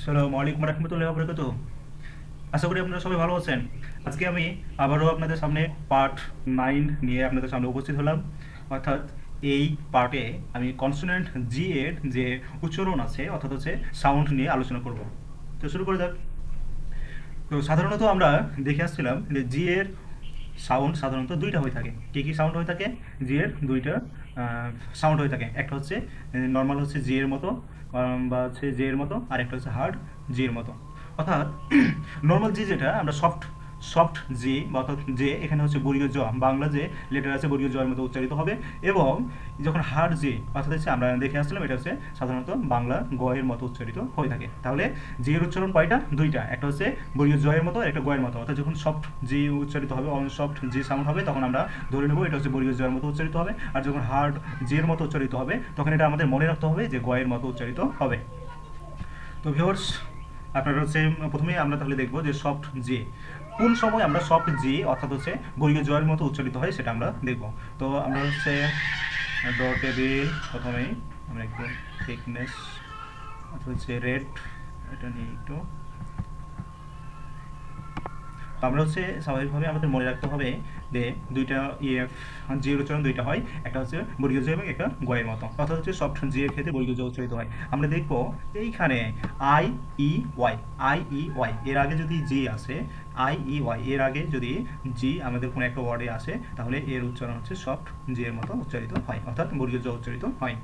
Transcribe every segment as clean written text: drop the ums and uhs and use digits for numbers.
আসসালামু আলাইকুম রহমতুল্লাহি ওয়া বারাকাতুহু। আশা করি আপনারা সবাই ভালো আছেন। আজকে আমি আবারও আপনাদের সামনে পার্ট 9 নিয়ে আপনাদের সামনে উপস্থিত হলাম। অর্থাৎ এই পার্টে আমি কনসোনেন্ট জি এর যে উচ্চারণ আছে অর্থাৎ হচ্ছে সাউন্ড নিয়ে আলোচনা করব। তো শুরু করে যাক। তো সাধারণত আমরা দেখে আসছিলাম যে জি এর সাউন্ড সাধারণত দুইটা হয়ে থাকে। কী কী সাউন্ড হয়ে থাকে? জি এর দুইটা সাউন্ড হয়ে থাকে। একটা হচ্ছে নর্মাল হচ্ছে জি এর মতো, বা হচ্ছে জে এর মতো, আর একটা হচ্ছে হার্ড জি এর মতো। অর্থাৎ নর্মাল জি যেটা আমরা সফট সফট জি বা অর্থাৎ জে, এখানে হচ্ছে বর্গীয় জ, বাংলা যে লেটার আছে বর্গীয় জয়ের মতো উচ্চারিত হবে। এবং যখন হার্ড জি অর্থাৎ হচ্ছে আমরা দেখে আসছিলাম এটা হচ্ছে সাধারণত বাংলা গ এর মতো উচ্চারিত হয়ে থাকে। তাহলে জি এর উচ্চারণ কয়টা? দুইটা। একটা হচ্ছে বর্গীয় জয়ের মতো আর একটা গয়ের মতো। অর্থাৎ যখন সফট জি উচ্চারিত হবে, সফট জি সাউন্ড হবে, তখন আমরা ধরে নেব এটা হচ্ছে বর্গীয় জয়ের মতো উচ্চারিত হবে। আর যখন হার্ড জি এর মতো উচ্চারিত হবে তখন এটা আমাদের মনে রাখতে হবে যে গয়ের মতো উচ্চারিত হবে। তো ভিউয়ার্স, আপনারা হচ্ছে প্রথমেই আমরা তাহলে দেখব যে সফট জি কোন সময় আমরা সফট জি অর্থাৎ হচ্ছে বর্গীয় জয়ের মতো উচ্চারিত হয় সেটা আমরা দেখব। তো আমরা হচ্ছে ড্র টেবিল প্রথমেই আমরা একটু থিকনেস অর্থাৎ হচ্ছে রেড এটা নিয়ে একটু। তো আমরা হচ্ছে স্বাভাবিকভাবে আমাদের মনে রাখতে হবে যে দুইটা ইয়ে জি এর উচ্চারণ দুইটা হয়, একটা হচ্ছে বর্গীয় জ এবং একটা গয়ের মতো। অর্থাৎ হচ্ছে সফট জি এর ক্ষেত্রে বর্গীয় জ উচ্চারিত হয়। আমরা দেখবো এইখানে I E Y, I E Y এর আগে যদি জি আসে, আই ই ওয়াই এর আগে যদি জি আমাদের কোনো একটা ওয়ার্ডে আসে, তাহলে এর উচ্চারণ হচ্ছে সফট জি এর মতো উচ্চারিত হয়, অর্থাৎ বর্গীয় জ উচ্চারিত হয়।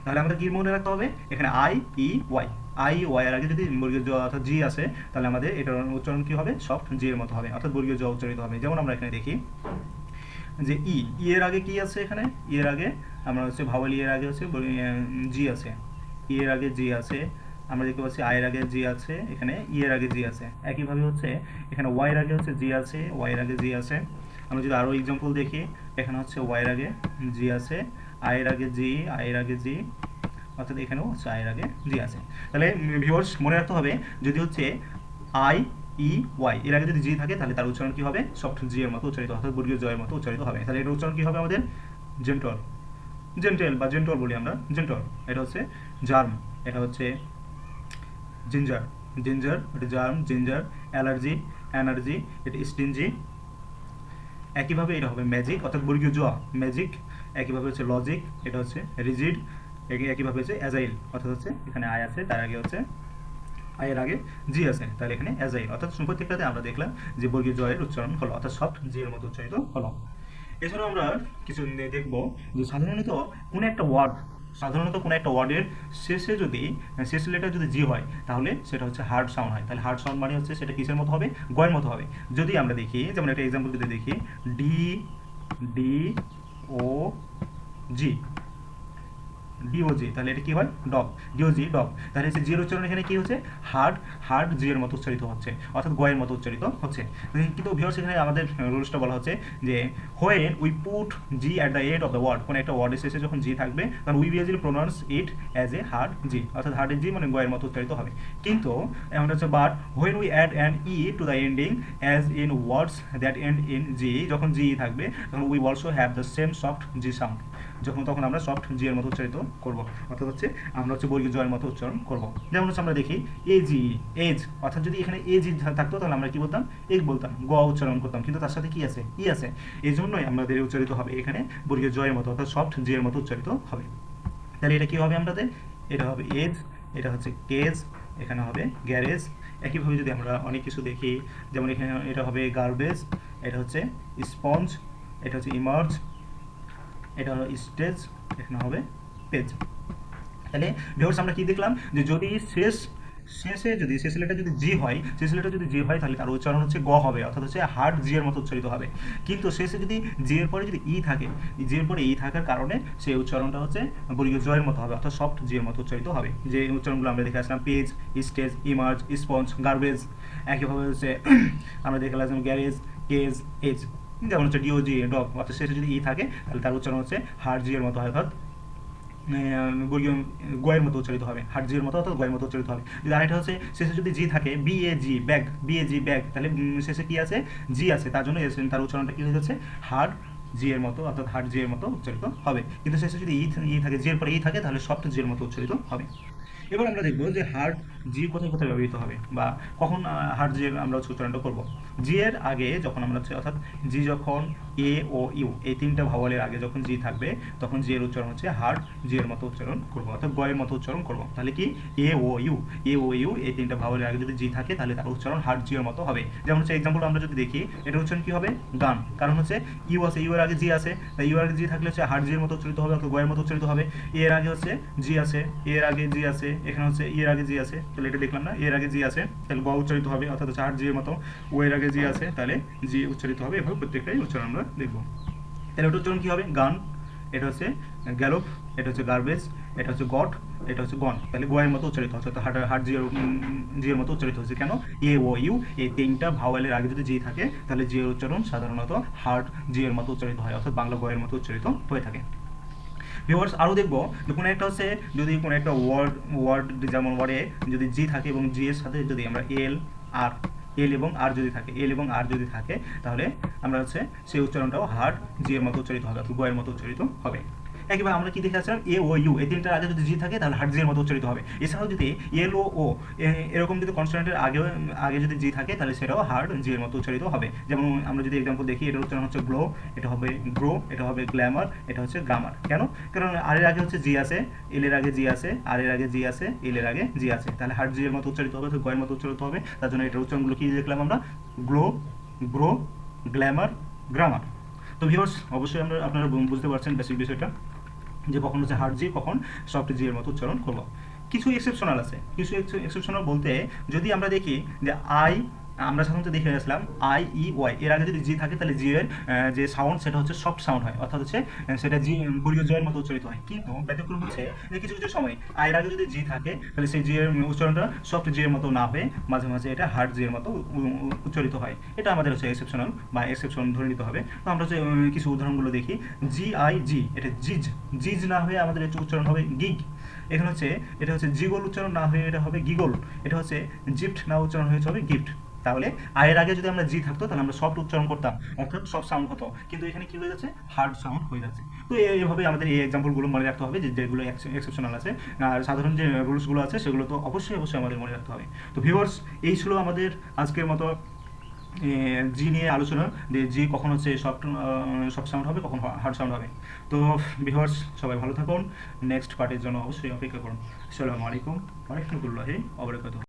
তাহলে আমাদের কি মনে রাখতে হবে? এখানে I E Y, I Y এর আগে যদি বর্গীয় জ অর্থাৎ জি আসে, তাহলে আমাদের এটার উচ্চারণ কি হবে? সফট জি এর মতো হবে, অর্থাৎ বর্গীয় জ উচ্চারিত হবে। যেমন আমরা এখানে দেখি যে ই, ই এর আগে কি আছে? এখানে ই এর আগে আমরা হচ্ছে ভাওয়াল, ই এর আগে হচ্ছে জি আছে, ই এর আগে জি আছে। আমরা দেখতে পাচ্ছি আই এর আগে জি আছে, এখানে ই এর আগে জি আছে। একইভাবে হচ্ছে এখানে ওয়াই এর আগে হচ্ছে জি আছে, ওয়াই এর আগে জি আছে। আমরা যদি আরো এক্সাম্পল দেখি, এখানে হচ্ছে ওয়াই এর আগে জি আছে, আই এর আগে জি, আই এর আগে জি, অর্থাৎ এখানেও হচ্ছে আই এর আগে জি আছে। তাহলে ভিউয়ার্স মনে রাখতে হবে, যদি হচ্ছে আই ই ওয়াই এর আগে যদি জি থাকে তাহলে তার উচ্চারণ কি হবে? সফট জি এর মতো উচ্চারিত, অর্থাৎ বর্গীয় জয়ের মতো উচ্চারিত হবে। তাহলে এর উচ্চারণ কি হবে আমাদের? জেন্টল, জেন্টেল বা জেন্টল বলি আমরা, জেন্টল। এটা হচ্ছে জার্ম, এটা হচ্ছে জিঞ্জার, জিঞ্জার এটা জার্ম, জিঞ্জার। অ্যালার্জি, এনার্জি, এটা স্টিনজি। একইভাবে এটা হবে ম্যাজিক, অর্থাৎ বর্গীয় জ, ম্যাজিক। একইভাবে হচ্ছে লজিক, এটা হচ্ছে রিজিড। একইভাবে হচ্ছে অ্যাজাইল, অর্থাৎ হচ্ছে এখানে আই আছে, তার আগে হচ্ছে আই এর আগে জি আছে, তাহলে এখানে অ্যাজাইল। অর্থাৎ প্রত্যেকটাতে আমরা দেখলাম যে বর্গীয় জয়ের উচ্চারণ হলো, অর্থাৎ সফট জি এর মতো উচ্চারিত হলো। এছাড়াও আমরা কিছু দেখব যে সাধারণত কোনো একটা ওয়ার্ডের শেষে যদি শেষ লেটার যদি জি হয়, তাহলে সেটা হচ্ছে হার্ড সাউন্ড হয়। তাহলে হার্ড সাউন্ড মানে হচ্ছে সেটা কিসের মতো হবে? গয়ের মতো হবে। যদি আমরা দেখি, যেমন একটা এক্সাম্পল যদি দেখি, ডি, ডি ও জি, ডিওজি, তাহলে এটা কি হয়? Dog, DOG dog. তাহলে হচ্ছে জির উচ্চারণ এখানে কি হচ্ছে? হার্ড, হার্ড জি এর মতো উচ্চারিত হচ্ছে, অর্থাৎ গয়ের মতো উচ্চারিত হচ্ছে। কিন্তু ভিউয়ার্স এখানে আমাদের রুলসটা বলা হচ্ছে যে when we put G at the end of the word, কোনো একটা ওয়ার্ডের শেষে যখন জি থাকবে তখন we will pronounce it as a hard G, অর্থাৎ হার্ড জি মানে গয়ের মতো উচ্চারিত হবে। কিন্তু এমন হচ্ছে but when we add an E to the ending as in words that end in G, যখন জি থাকবে তখন we also have the same soft G sound, তখন আমরা সফট জি এর মতো উচ্চারিত করব, অর্থাৎ হচ্ছে আমরা হচ্ছে বর্গীয় জয়ের মতো উচ্চারণ করব। যেমন হচ্ছে আমরা দেখি এজি, এজ, অর্থাৎ যদি এখানে এজি থাকতো তাহলে আমরা কি বলতাম? এগ বলতাম, গ উচ্চারণ করতাম, কিন্তু তার সাথে কি আছে? ই আছে। এই জন্যই আমাদের উচ্চারিত হবে এখানে বর্গীয় জয়ের মতো, অর্থাৎ সফট জি এর মতো উচ্চারিত হবে। তাহলে এটা কি হবে আমাদের? এটা হবে এজ, এটা হচ্ছে কেজ, এখানে হবে গ্যারেজ। একইভাবে যদি আমরা অনেক কিছু দেখি, যেমন এখানে এটা হবে গার্বেজ, এটা হচ্ছে স্পঞ্জ, এটা হচ্ছে ইমার্জ, এটা হলো স্টেজ, এখানে হবে পেজ। তাহলে ভিউয়ার্স আমরা কি দেখলাম যে যদি শেষ লেটার যদি জি হয়, শেষ লেটার যদি জি হয় তাহলে তার উচ্চারণ হচ্ছে গ হবে, অর্থাৎ হচ্ছে হার্ড জি এর মতো উচ্চারিত হবে। কিন্তু শেষে যদি জি এর পরে যদি ই থাকে, জি এর পরে ই থাকার কারণে সেই উচ্চারণটা হচ্ছে বর্গীয় জয়ের মতো হবে, অর্থাৎ সফট জি এর মতো উচ্চারিত হবে। যে উচ্চারণগুলো আমরা দেখে আসলাম, page, stage, emerge, sponge, garbage. একইভাবে হচ্ছে আমরা দেখে আসলাম গ্যারেজ, কেজ, এজ। যেমন হচ্ছে ডিওজি ডগ, অর্থাৎ শেষে যদি ই থাকে তাহলে তার উচ্চারণ হচ্ছে হার্ড জি এর মতো হয়, অর্থাৎ বর্গীয় গয়ের মতো উচ্চারিত হবে, হার্ড জি এর মতো, অর্থাৎ গয়ের মতো উচ্চারিত হবে। যদি আরেকটা হচ্ছে শেষে যদি জি থাকে, বিএজি ব্যাগ, বিএজি ব্যাগ, তাহলে শেষে কি আছে? জি আছে, তার জন্য তার উচ্চারণটা কি হয়ে যাচ্ছে? হার্ড জি এর মতো, অর্থাৎ হার্ড জি এর মতো উচ্চারিত হবে। কিন্তু শেষে যদি ই থাকে, জি এর পরে ই থাকে, তাহলে সফট জি এর মতো উচ্চারিত হবে। এবার আমরা দেখবো যে হার্ড জি কোথায় কোথায় ব্যবহৃত হবে বা কখন হার্ড জি এর আমরা উচ্চারণটা করব। জি এর আগে যখন আমরা হচ্ছে অর্থাৎ জি যখন এ ও ইউ এই তিনটা ভাওয়ালের আগে যখন জি থাকবে তখন জি এর উচ্চারণ হচ্ছে হার্ড জি এর মতো উচ্চারণ করব অর্থাৎ গ এর মতো উচ্চারণ করব। তাহলে কি এ ও ইউ এই তিনটা ভাওয়ালের আগে যদি জি থাকে তাহলে তার উচ্চারণ হার্ড জি এর মতো হবে। যেমন হচ্ছে এক্সাম্পল আমরা যদি দেখি এটা উচ্চারণ কি হবে গান, কারণ হচ্ছে ইউ আছে, ইউ এর আগে জি আছে, তাই ইউ এর আগে জি থাকলে হচ্ছে হার্ড জি এর মতো উচ্চারিত হবে অথবা গ এর মতো উচ্চারিত হবে। এর আগে হচ্ছে জি আছে, এর আগে জি আছে, এখানে হচ্ছে এর আগে জি আছে, তাহলে এটা দেখলাম না, এর আগে জি আছে তাহলে গ উচ্চারিত হবে অর্থাৎ হচ্ছে হার্ড জি এর মতো। ও এর আগে জি আছে তাহলে জি উচ্চারিত হবে। এভাবে প্রত্যেকটাই উচ্চারণ আমরা দেখবো। তাহলে ওটা উচ্চারণ কি হবে গান, এটা হচ্ছে গ্যালোপ, এটা হচ্ছে গার্বেজ, এটা হচ্ছে গট, এটা হচ্ছে গন। তাহলে গোয়ের মতো উচ্চারিত হচ্ছে অর্থাৎ হার্ড জি এর মতো উচ্চারিত হচ্ছে। কেন? এ ও ইউ এই তিনটা ভাওয়ালের আগে যদি জি থাকে তাহলে জি এর উচ্চারণ সাধারণত হার্ড জি এর মতো উচ্চারিত হয় অর্থাৎ বাংলা গয়ের মতো উচ্চারিত হয়ে থাকে। ভিউয়ার্স আরও দেখবো যে কোনো একটা হচ্ছে যদি কোনো একটা ওয়ার্ড যেমন ওয়ার্ডে যদি জি থাকে এবং জি এর সাথে যদি আমরা আর এল এবং আর যদি থাকে, এল এবং আর যদি থাকে তাহলে আমরা হচ্ছে সেই উচ্চারণটাও হার্ড জি এর মতো উচ্চারিত হবে অথবা গয়ের মতো উচ্চারিত হবে। একইভাবে আমরা কি দেখে আসলাম এ ও ইউ এই তিনটার আগে যদি জি থাকে তাহলে হার্ড জি এর মতো উচ্চারিত হবে। এছাড়াও যদি এল ও এরকম যদি কনসোনেন্টের আগে যদি জি থাকে তাহলে সেটাও হার্ড জি এর মতো উচ্চারিত হবে। যেমন আমরা যদি এক্সাম্পল দেখি এটার উচ্চারণ হচ্ছে গ্লো, এটা হবে গ্রো, এটা হবে গ্ল্যামার, এটা হচ্ছে গ্রামার। কেন? কারণ আর এর আগে হচ্ছে জি আছে, এল এর আগে জি আছে, আর এর আগে জি আছে, এল এর আগে জি আছে, তাহলে হার্ড জি এর মতো উচ্চারিত হবে, গয়ের মতো উচ্চারিত হবে। তার জন্য এটার উচ্চারণগুলো কি দেখলাম আমরা? Glow, grow, Glamour, grammar. তো ভিউয়ার্স অবশ্যই আপনারা বুঝতে পারছেন বেসিক বিষয়টা যে কখন হচ্ছে হার্ড জি কখন সফট জি এর মতো উচ্চারণ করব। কিছু এক্সেপশনাল আছে, কিছু এক্সেপশনাল বলতে যদি আমরা দেখি যে আমরা সাধারণত দেখে আসলাম ওয়াই এর আগে যদি জি থাকে তাহলে জি এর যে সাউন্ড সেটা হচ্ছে সফট সাউন্ড হয় অর্থাৎ হচ্ছে সেটা জি বর্গীয় জয়ের মতো উচ্চারিত হয়। কিন্তু ব্যতিক্রম হচ্ছে যে কিছু কিছু সময় এর আগে যদি জি থাকে তাহলে সেই জি এর উচ্চারণটা সফট জি এর মতো না হয়ে মাঝে মাঝে এটা হার্ড জি এর মতো উচ্চারিত হয়। এটা আমাদের হচ্ছে এক্সেপশনাল বা এক্সেপশন ধরে নিতে হবে। তো আমরা হচ্ছে কিছু উদাহরণগুলো দেখি। জি এটা জিজ, জিজ না হয়ে আমাদের একটু উচ্চারণ হবে গিগ। এখানে হচ্ছে এটা হচ্ছে জিগল উচ্চারণ না হয়ে এটা হবে গিগল। এটা হচ্ছে জিফট না উচ্চারণ হয়েছে হবে গিফট। তাহলে আয়ের আগে যদি আমরা জি থাকতো তাহলে আমরা সফট উচ্চারণ করতাম অর্থাৎ সফট সাউন্ড হতো, কিন্তু এখানে কি হয়ে যাচ্ছে হার্ড সাউন্ড হয়ে যাচ্ছে। তো এইভাবে আমাদের এই এক্সাম্পলগুলো মনে রাখতে হবে যে যেগুলো এক্সেপশনাল আছে। আর সাধারণ যে রুলসগুলো আছে সেগুলো তো অবশ্যই অবশ্যই আমাদের মনে রাখতে হবে। তো ভিউয়ার্স এই ছিল আমাদের আজকের মতো জি নিয়ে আলোচনা, যে জি কখন হচ্ছে সফট সাউন্ড হবে কখন হার্ড সাউন্ড হবে। তো ভিউয়ার্স সবাই ভালো থাকুন, নেক্সট পার্টের জন্য অবশ্যই অপেক্ষা করুন। আসসালামু আলাইকুম ওয়া রাহমাতুল্লাহি ওয়া বারাকাতুহু।